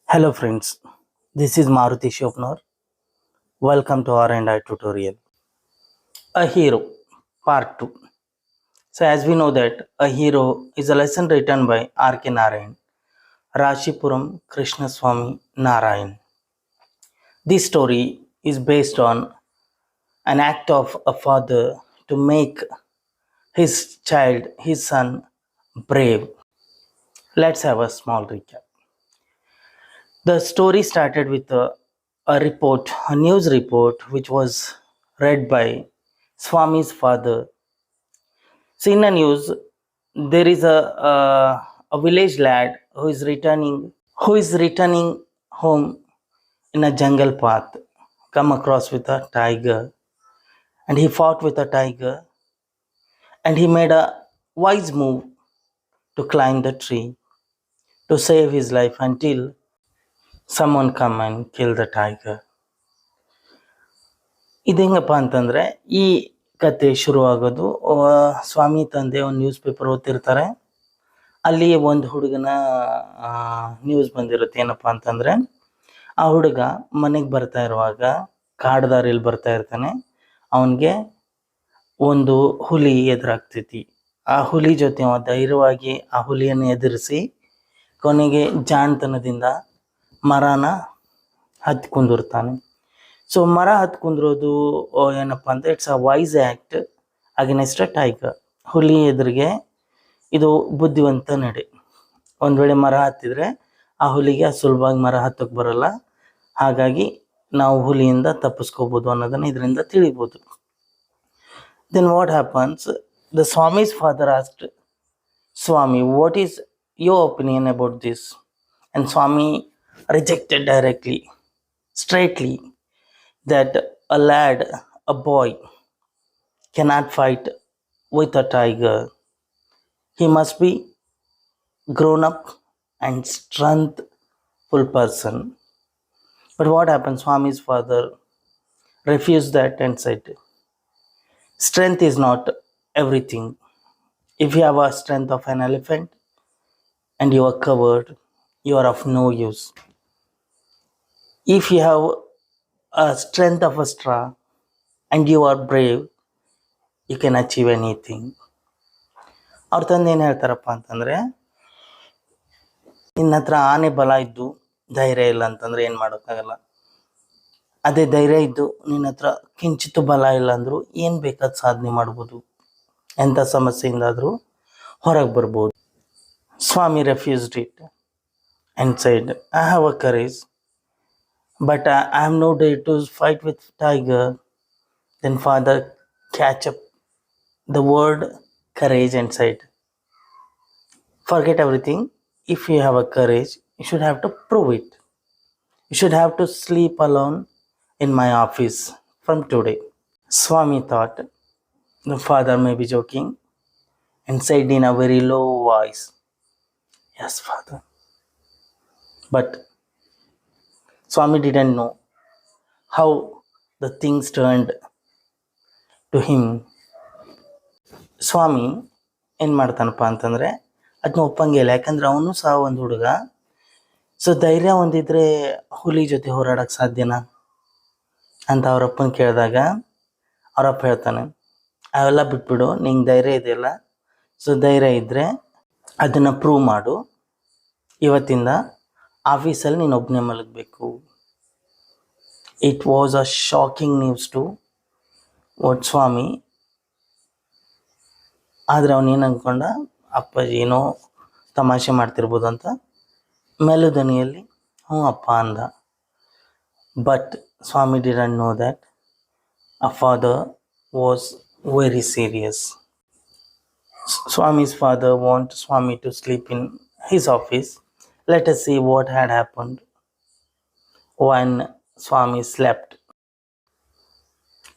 Hello friends, this is Maruti Shopnar. Welcome to R&I tutorial. A Hero Part 2. So as we know that A Hero is a lesson written by R.K. Narayan, Rashipuram Krishnaswamy Narayan. This story is based on an act of a father to make his child, his son, brave. Let's have a small recap. The story started with a news report, which was read by Swami's father. So, in the news, there is a village lad who is returning home in a jungle path, come across with a tiger, and he fought with a tiger, and he made a wise move to climb the tree to save his life until someone come and kill the tiger. ಇದು ಹೆಂಗಪ್ಪ ಅಂತಂದರೆ ಈ ಕತೆ ಶುರುವಾಗೋದು ಸ್ವಾಮಿ ತಂದೆ ಒಂದು news paper ಓದ್ತಿರ್ತಾರೆ. ಅಲ್ಲಿ ಒಂದು ಹುಡುಗನ ನ್ಯೂಸ್ ಬಂದಿರುತ್ತೆ. ಏನಪ್ಪ ಅಂತಂದರೆ ಆ ಹುಡುಗ ಮನೆಗೆ ಬರ್ತಾ ಇರುವಾಗ ಕಾಡ್ದಾರಿಲಿ ಬರ್ತಾ ಇರ್ತಾನೆ. ಅವನಿಗೆ ಒಂದು ಹುಲಿ ಎದುರಾಗ್ತೈತಿ. ಆ ಹುಲಿ ಜೊತೆ ಅವ ಧೈರ್ಯವಾಗಿ ಆ ಹುಲಿಯನ್ನು ಎದುರಿಸಿ ಕೊನೆಗೆ ಜಾಣತನದಿಂದ ಮರನ ಹತ್ತಿ ಕುಂದಿರ್ತಾನೆ. ಸೊ ಮರ ಹತ್ತು ಕುಂದ್ರೋದು ಏನಪ್ಪ ಅಂದರೆ it's a wise act against a tiger. ಹುಲಿ ಎದುರಿಗೆ ಇದು ಬುದ್ಧಿವಂತ ನಡೆ. ಒಂದು ವೇಳೆ ಮರ ಹತ್ತಿದ್ರೆ ಆ ಹುಲಿಗೆ ಸುಲಭವಾಗಿ ಮರ ಹತ್ತಕ್ಕೆ ಬರಲ್ಲ. ಹಾಗಾಗಿ ನಾವು ಹುಲಿಯಿಂದ ತಪ್ಪಿಸ್ಕೋಬೋದು ಅನ್ನೋದನ್ನು ಇದರಿಂದ ತಿಳಿಬೋದು. Then what happens, the Swami's father asked Swami, what is your opinion about this? And Swami rejected directly, straightly, that a lad, a boy, cannot fight with a tiger. He must be grown up and strengthful person. But what happened? Swami's father refused that and said, strength is not everything. If you have a strength of an elephant and you are covered, you are of no use. If you have a strength of a straw and you are brave, you can achieve anything. ಅವ್ರ ತಂದೆ ಏನು ಹೇಳ್ತಾರಪ್ಪ ಅಂತಂದರೆ, ನಿನ್ನ ಹತ್ರ ಆನೆ ಬಲ ಇದ್ದು ಧೈರ್ಯ ಇಲ್ಲ ಅಂತಂದರೆ ಏನು ಮಾಡೋಕ್ಕಾಗಲ್ಲ. ಅದೇ ಧೈರ್ಯ ಇದ್ದು ನಿನ್ನ ಹತ್ರ ಕಿಂಚಿತ್ತು ಬಲ ಇಲ್ಲ ಅಂದರೂ ಏನು ಬೇಕಾದ ಸಾಧನೆ ಮಾಡ್ಬೋದು, ಎಂಥ ಸಮಸ್ಯೆಯಿಂದಾದರೂ ಹೊರಗೆ ಬರ್ಬೋದು. Swami refused it and said, I have a courage, but I am no day to fight with tiger. Then father catch up the word courage and said, forget everything. If you have a courage, you should have to prove it. You should have to sleep alone in my office from today. Swami thought the father may be joking and said in a very low voice, yes, father. But Swami didn't know how the things turned to him. ಸ್ವಾಮಿ ಏನು ಮಾಡ್ತಾನಪ್ಪ ಅಂತಂದರೆ ಅದನ್ನ ಒಪ್ಪಂಗಿಲ್ಲ. ಯಾಕಂದ್ರೆ ಅವನು ಸಹ ಒಂದು ಹುಡುಗ. So ಧೈರ್ಯ ಹೊಂದಿದ್ರೆ ಹುಲಿ ಜೊತೆ ಹೋರಾಡೋಕ್ಕೆ ಸಾಧ್ಯನಾ ಅಂತ ಅವರಪ್ಪನ ಕೇಳಿದಾಗ ಅವರಪ್ಪ ಹೇಳ್ತಾನೆ, ಅವೆಲ್ಲ ಬಿಟ್ಬಿಡು, ನಿಂಗೆ ಧೈರ್ಯ ಇದೆಯಲ್ಲ, ಸೊ ಧೈರ್ಯ ಇದ್ದರೆ ಅದನ್ನು ಪ್ರೂವ್ ಮಾಡು. ಇವತ್ತಿಂದ ಆಫೀಸಲ್ಲಿ ನೀನು ಒಬ್ಬನೇ ಮಲಗಬೇಕು. It was a shocking news to what Swami. ಆದರೆ ಅವನೇನು ಅಂದ್ಕೊಂಡ, ಅಪ್ಪಾಜಿ ಏನೋ ತಮಾಷೆ ಮಾಡ್ತಿರ್ಬೋದು ಅಂತ ಮೆಲುದನಿಯಲ್ಲಿ ಹ್ಞೂ ಅಪ್ಪ ಅಂದ. But Swami didn't know that a father was very serious. Swami's father wanted Swami to sleep in his office. Let us see what had happened when Swami slept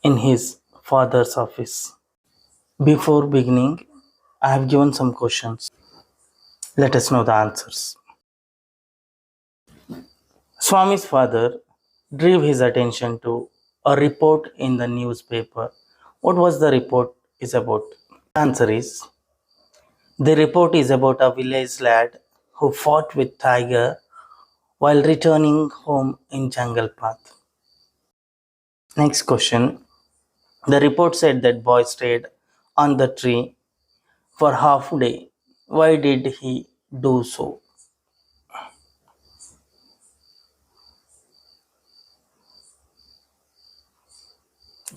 in his father's office. Before beginning, I have given some questions. Let us know the answers. Swami's father drew his attention to a report in the newspaper. What was the report is about? The answer is, the report is about a village lad who fought with tiger while returning home in jungle path. Next question. The report said that boy stayed on the tree for half a day. Why did he do so?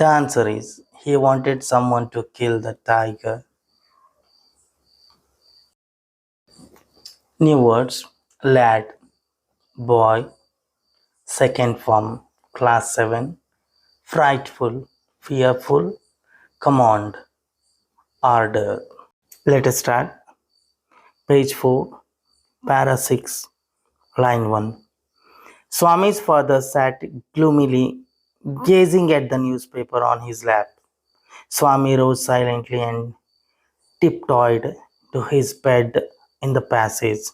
The answer is he wanted someone to kill the tiger. New words: lad, boy, second form, class 7, frightful, fearful, command, order. Let us start. Page 4, para 6, line 1. Swami's father sat gloomily, gazing at the newspaper on his lap. Swami rose silently and tiptoed to his bed in the passage.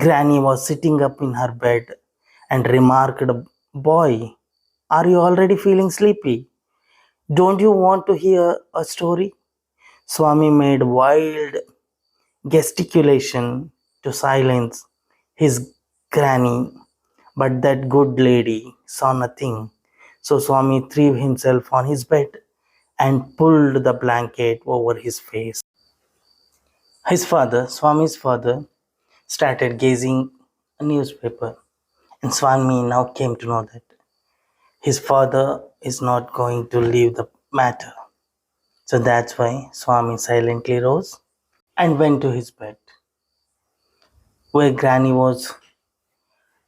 Granny was sitting up in her bed and remarked, "Boy, are you already feeling sleepy? Don't you want to hear a story?" Swami made wild gesticulation to silence his granny, but that good lady saw nothing. So Swami threw himself on his bed and pulled the blanket over his face. Swami's father, started gazing a newspaper, and Swami now came to know that his father is not going to leave the matter. So that's why Swami silently rose and went to his bed, where Granny was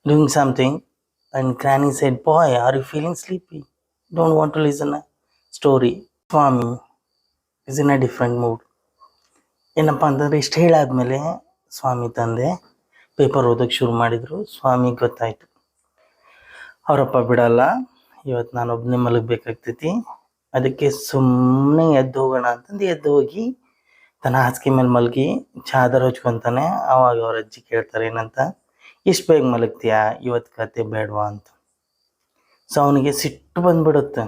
doing something, and Granny said, "Boy, are you feeling sleepy? Don't want to listen a story." Swami is in a different mood. ಏನಪ್ಪ ಅಂತಂದರೆ ಇಷ್ಟು ಹೇಳಾದ್ಮೇಲೆ ಸ್ವಾಮಿ ತಂದೆ paper ಓದೋಕ್ಕೆ ಶುರು ಮಾಡಿದರು. ಸ್ವಾಮಿಗೆ ಗೊತ್ತಾಯಿತು, ಅವರಪ್ಪ ಬಿಡಲ್ಲ, ಇವತ್ತು ನಾನು ಒಬ್ಬನೇ ಮಲಗಬೇಕಾಗ್ತೈತಿ. ಅದಕ್ಕೆ ಸುಮ್ಮನೆ ಎದ್ದು ಹೋಗೋಣ ಅಂತಂದು ಎದ್ದು ಹೋಗಿ ತನ್ನ ಹಾಸಿಗೆ ಮೇಲೆ ಮಲಗಿ ಚಾದರ್ ಹೊಚ್ಕೊತಾನೆ. ಆವಾಗ ಅವ್ರ ಅಜ್ಜಿ ಕೇಳ್ತಾರೆ ಏನಂತ, ಇಷ್ಟು ಬೇಗ ಮಲಗ್ತೀಯಾ, ಇವತ್ತು ಕತೆ ಬೇಡವಾ ಅಂತ. ಸೊ ಅವನಿಗೆ ಸಿಟ್ಟು ಬಂದ್ಬಿಡುತ್ತೆ.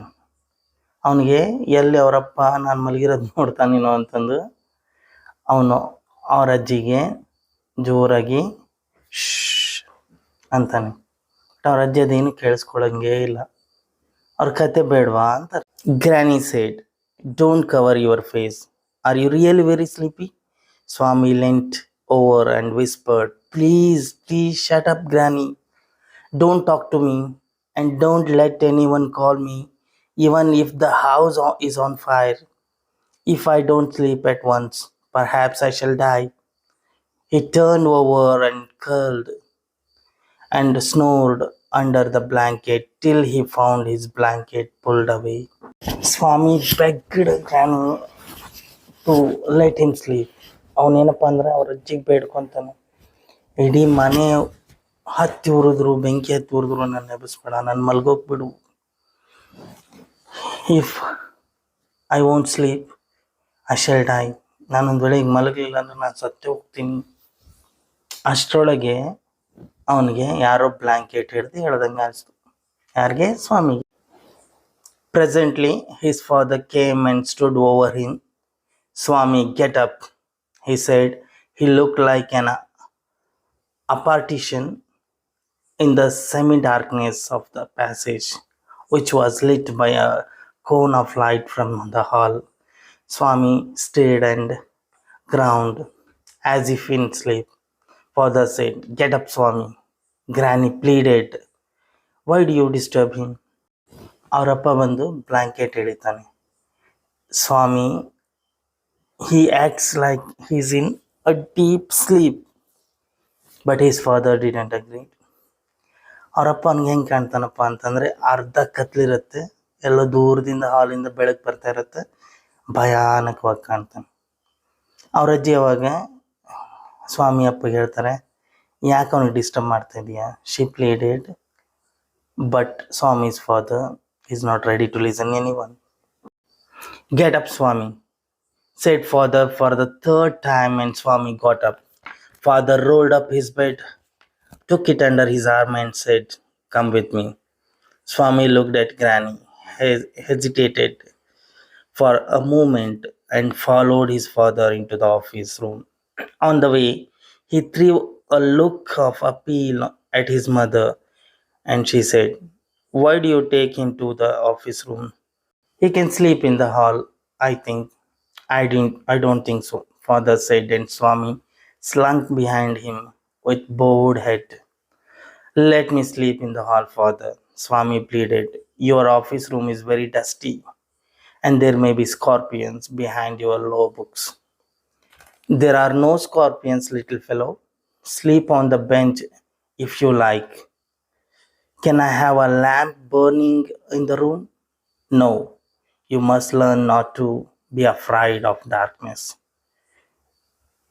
ಅವನಿಗೆ ಎಲ್ಲಿ ಅವರಪ್ಪ ನಾನು ಮಲಗಿರೋದು ನೋಡ್ತಾನೇನೋ ಅಂತಂದು ಅವನು ಅವ್ರ ಅಜ್ಜಿಗೆ ಜೋರಾಗಿ ಶ್ ಅಂತಾನೆ. ಅವ್ರ ಅಜ್ಜಿ ಅದೇನು ಕೇಳಿಸ್ಕೊಳಂಗೇ ಇಲ್ಲ. ಅವ್ರ ಕತೆ ಬೇಡವಾ ಅಂತಾರೆ. Granny said, "Don't cover your face. Are you really very sleepy?" Swami leant over and whispered, "Please, please shut up, Granny. Don't talk to me, and don't let anyone call me, even if the house is on fire. If I don't sleep at once, perhaps I shall die." He turned over and curled and snored under the blanket till he found his blanket pulled away. Swami begged Granny to let him sleep. ಅವನೇನಪ್ಪ ಅಂದ್ರೆ ಅವ್ರ ಅಜ್ಜಿಗೆ ಬೇಡ್ಕೊತಾನೆ, ಇಡೀ ಮನೆ ಹತ್ತಿ ಉರಿದ್ರು, ಬೆಂಕಿ ಹತ್ತಿ ಉರಿದ್ರು ನನ್ನ ಎಬ್ಬಿಸ್ಬೇಡ, ನಾನು ಮಲ್ಗೋಗ್ಬಿಡು. If I won't sleep I shall die. ನಾನೊಂದು ವೇಳೆ ಈಗ ಮಲಗಲಿಲ್ಲ ಅಂದ್ರೆ ನಾನು ಸತ್ತೇ ಹೋಗ್ತೀನಿ. ಅಷ್ಟರೊಳಗೆ ಅವನಿಗೆ ಯಾರೋ ಬ್ಲ್ಯಾಂಕೆಟ್ ಹಿಡ್ದು ಹೇಳ್ದಂಗೆ ಅನಿಸ್ತು. ಯಾರಿಗೆ? ಸ್ವಾಮಿಗೆ. Presently his father came and stood over him. "Swami, get up," he said. He looked like an apparition in the semi-darkness of the passage, which was lit by a cone of light from the hall. Swami stared and groaned as if in sleep. Father said, "Get up, Swami." Granny pleaded, "Why do you disturb him?" ಅವರಪ್ಪ ಬಂದು blanket ಎಳಿತಾನೆ. Swami, he acts like he's in a deep sleep, but his father didn't agree. ಅವರಪ್ಪ ಅವ್ನಿಗೆ ಹೆಂಗೆ ಕಾಣ್ತಾನಪ್ಪ ಅಂತಂದರೆ, ಅರ್ಧ ಕತ್ಲಿರುತ್ತೆ, ಎಲ್ಲೋ ದೂರದಿಂದ ಹಾಲಿಂದ ಬೆಳಕು ಬರ್ತಾ ಇರುತ್ತೆ, ಭಯಾನಕವಾಗಿ ಕಾಣ್ತಾನೆ. ಅವ್ರ ಅಜ್ಜಿ ಅವಾಗ ಸ್ವಾಮಿ ಅಪ್ಪಗೆ ಹೇಳ್ತಾರೆ, ಯಾಕೆ ಅವನಿಗೆ ಡಿಸ್ಟರ್ಬ್ ಮಾಡ್ತಾ ಇದೀಯಾ? She pleaded, but Swami's father is not ready to listen anyone. "Get up, Swami," said father for the third time, and Swami got up. Father rolled up his bed, took it under his arm and said, "Come with me." Swami looked at Granny, hesitated for a moment, and followed his father into the office room. On the way, he threw a look of appeal at his mother and she said, "Why do you take him to the office room? He can sleep in the hall, I think." I don't think so, father said, and Swami slunk behind him with bowed head. "Let me sleep in the hall, father," Swami pleaded. "Your office room is very dusty, and there may be scorpions behind your law books." "There are no scorpions, little fellow. Sleep on the bench if you like." "Can I have a lamp burning in the room?" "No. You must learn not to be afraid of darkness.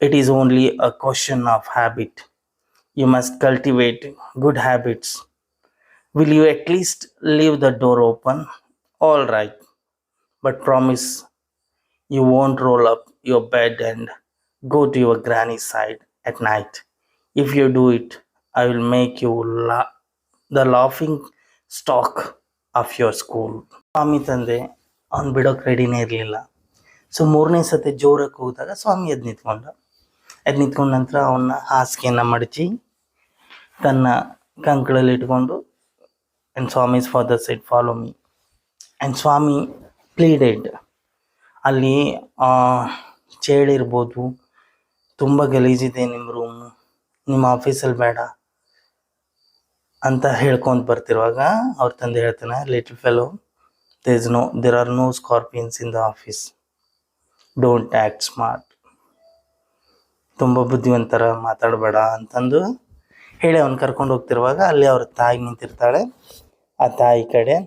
It is only a question of habit. You must cultivate good habits. Will you at least leave the door open?" "All right, but promise you won't roll up your bed and go to your granny's side at night. If you do it, I will make you the laughing stock of your school." ಸ್ವಾಮಿ ತಂದೆ ಅವ್ನು ಬಿಡೋಕೆ ರೆಡಿನೇ ಇರಲಿಲ್ಲ. So ಮೂರನೇ ಸತಿ ಜೋರಕ್ಕೆ ಹೋದಾಗ ಸ್ವಾಮಿ ಎದ್ದು ನಿಂತ್ಕೊಂಡ ನಂತರ ಅವನ್ನ ಹಾಸಿಗೆಯನ್ನು ಮಡಚಿ ತನ್ನ ಕಂಕಳಲ್ಲಿ ಇಟ್ಕೊಂಡು, and Swami's father said, "follow me." And Swami pleaded. ಅಲ್ಲಿ ಚೇಳಿರ್ಬೋದು, ತುಂಬ ಗಲೀಜಿದೆ ನಿಮ್ಮ ರೂಮು, ನಿಮ್ಮ ಆಫೀಸಲ್ಲಿ ಬೇಡ ಅಂತ ಹೇಳ್ಕೊಂಡು ಬರ್ತಿರುವಾಗ ಅವ್ರ ತಂದೆ ಹೇಳ್ತಾನೆ, "little fellow, there are no scorpions in the office. Don't act smart. ತುಂಬ ಬುದ್ಧಿವಂತರ ಮಾತಾಡಬೇಡ" ಅಂತಂದು ಹೇಳಿ ಅವ್ನು ಕರ್ಕೊಂಡು ಹೋಗ್ತಿರುವಾಗ ಅಲ್ಲಿ ಅವ್ರ ತಾಯಿ ನಿಂತಿರ್ತಾಳೆ. ಆ ತಾಯಿ ಕಡೆ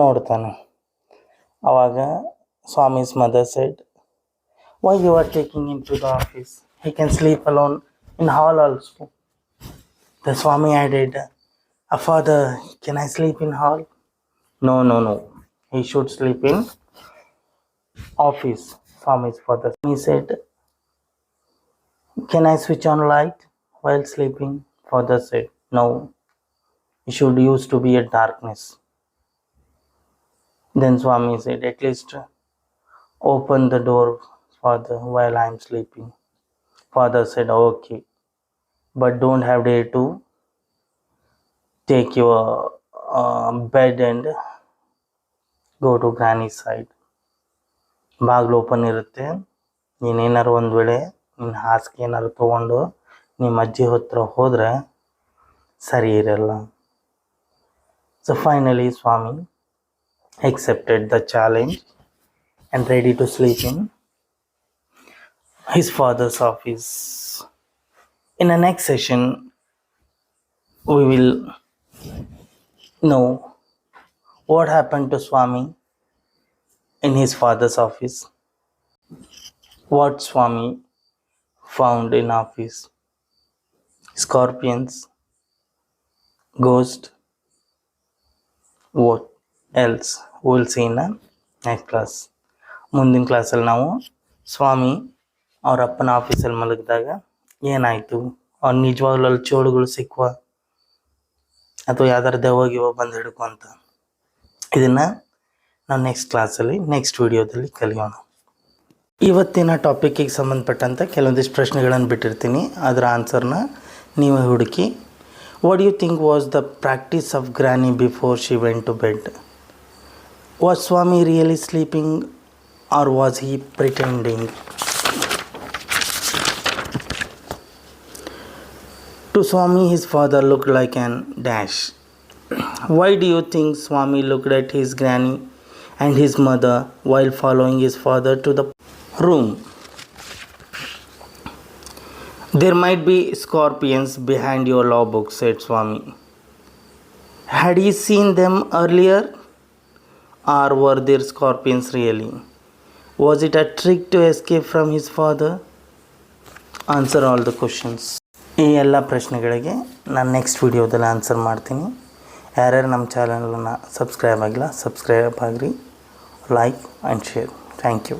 ನೋಡ್ತಾನೆ. ಆವಾಗ Swami's mother shed, "Why you are taking him to the office? He can sleep alone in hall also." The Swami added, "Father, can I sleep in hall?" No. He should sleep in office." Swami's father. He said, "Can I switch on light while sleeping?" Father said, "No. It should used to be a darkness." Then Swami said, "At least open the door, father, while I am sleeping." Father said, "Okay, but don't have dare to take your bed and go to granny's side. ಬಾಗಿಲು open ಇರುತ್ತೆ, ನೀನೇನಾರು ಒಂದು ವೇಳೆ ನಿನ್ನ ಹಾಸಿಗೆ ಏನಾರು ತೊಗೊಂಡು ನಿಮ್ಮ ಅಜ್ಜಿ ಹತ್ರ ಹೋದರೆ ಸರಿ ಇರಲ್ಲ." So finally Swami accepted the challenge and ready to sleep in his father's office. In the next session we will know what happened to Swami in his father's office, what Swami found in office, scorpions, ghost, what else we'll see in the next class. ಮುಂದಿನ ಕ್ಲಾಸಲ್ಲಿ ನಾವು ಸ್ವಾಮಿ ಅವ್ರ ಅಪ್ಪನ ಆಫೀಸಲ್ಲಿ ಮಲಗಿದಾಗ ಏನಾಯಿತು, ಅವ್ನು ನಿಜವಾಗ್ಲೂ ಅಲ್ಲಿ ಚೋಳುಗಳು ಸಿಕ್ಕುವ ಅಥವಾ ಯಾವ್ದಾರು ದೆವ್ವ ಬಂದು ಹಿಡ್ಕೊ ಅಂತ, ಇದನ್ನು ನಾವು ನೆಕ್ಸ್ಟ್ ಕ್ಲಾಸಲ್ಲಿ ನೆಕ್ಸ್ಟ್ ವಿಡಿಯೋದಲ್ಲಿ ಕಲಿಯೋಣ. ಇವತ್ತಿನ ಟಾಪಿಕ್ಕಿಗೆ ಸಂಬಂಧಪಟ್ಟಂಥ ಕೆಲವೊಂದಿಷ್ಟು ಪ್ರಶ್ನೆಗಳನ್ನು ಬಿಟ್ಟಿರ್ತೀನಿ, ಅದರ ಆನ್ಸರ್ನ ನೀವು ಹುಡುಕಿ. What you think was the practice of granny before she went to bed? Was Swami really sleeping or was he pretending? To Swami, his father looked like an dash. Why do you think Swami looked at his granny and his mother while following his father to the room? There might be scorpions behind your law book, said Swami. Had he seen them earlier, or were there scorpions really? Was it a trick to escape from his father? Answer all the questions. ಈ ಎಲ್ಲ ಪ್ರಶ್ನೆಗಳಿಗೆ ನಾನು next ವಿಡಿಯೋದಲ್ಲಿ answer ಮಾಡ್ತೀನಿ. ಯಾರ್ಯಾರು ನಮ್ಮ ಚಾನಲನ್ನು subscribe ಆಗಿಲ್ಲ, ಸಬ್ಸ್ಕ್ರೈಬ್ ಆಗಿರಿ, like and share. Thank you.